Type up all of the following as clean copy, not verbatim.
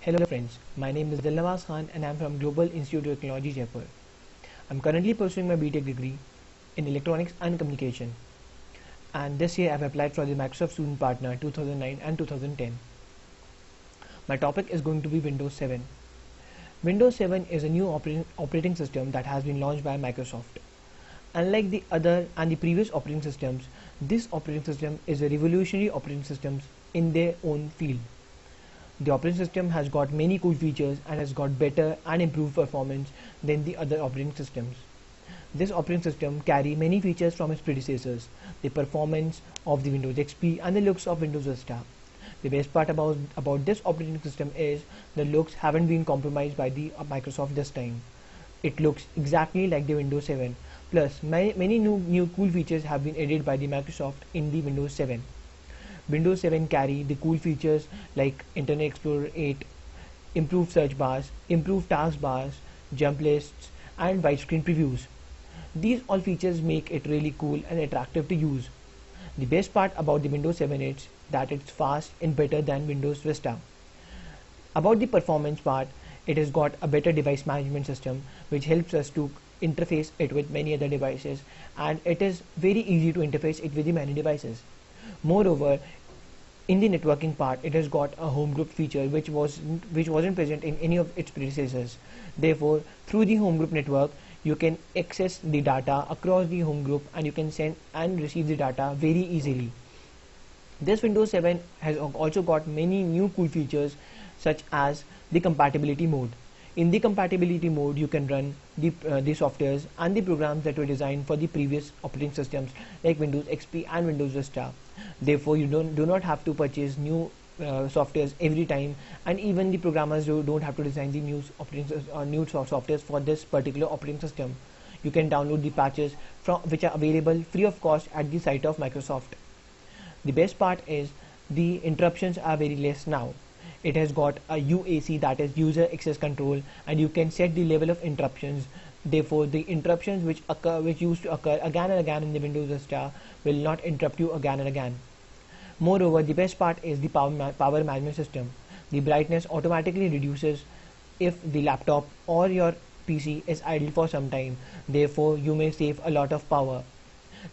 Hello friends, my name is Dilnawaz Khan and I am from Global Institute of Technology, Jaipur. I am currently pursuing my BTech degree in Electronics and Communication, and this year I have applied for the Microsoft Student Partner 2009 and 2010. My topic is going to be Windows 7. Windows 7 is a new operating system that has been launched by Microsoft. Unlike the other and the previous operating systems, this operating system is a revolutionary operating system in their own field. The operating system has got many cool features and has got better and improved performance than the other operating systems. This operating system carries many features from its predecessors, the performance of the Windows XP and the looks of Windows Vista. The best part about this operating system is the looks haven't been compromised by the Microsoft this time. It looks exactly like the Windows 7. Plus, many new cool features have been added by the Microsoft in the Windows 7. Windows 7 carry the cool features like Internet Explorer 8, improved search bars, improved task bars, jump lists, and widescreen previews. These all features make it really cool and attractive to use. The best part about the Windows 7 is that it's fast and better than Windows Vista. About the performance part, it has got a better device management system which helps us to interface it with many other devices, and it is very easy to interface it with the many devices. Moreover, in the networking part, it has got a home group feature which wasn't present in any of its predecessors. Therefore, through the home group network, you can access the data across the home group and you can send and receive the data very easily. This Windows 7 has also got many new cool features such as the compatibility mode. In the compatibility mode, you can run the softwares and the programs that were designed for the previous operating systems like Windows XP and Windows Vista. Therefore, you do not have to purchase new softwares every time, and even the programmers don't have to design the new softwares for this particular operating system. You can download the patches which are available free of cost at the site of Microsoft. The best part is the interruptions are very less now. It has got a UAC, that is user access control, and you can set the level of interruptions. Therefore, the interruptions which used to occur again and again in the Windows Vista will not interrupt you again and again. Moreover, the best part is the power management system. The brightness automatically reduces if the laptop or your PC is idle for some time. Therefore, you may save a lot of power.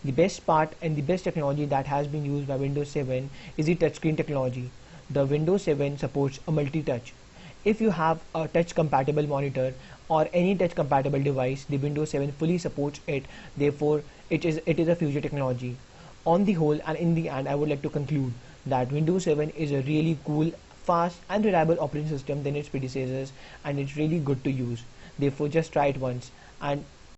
The best part and the best technology that has been used by Windows 7 is the touchscreen technology. The Windows 7 supports a multi-touch. If you have a touch compatible monitor or any touch compatible device, the Windows 7 fully supports it. Therefore, it is a future technology. On the whole and in the end, I would like to conclude that Windows 7 is a really cool, fast and reliable operating system than its predecessors, and it's really good to use. Therefore, just try it once and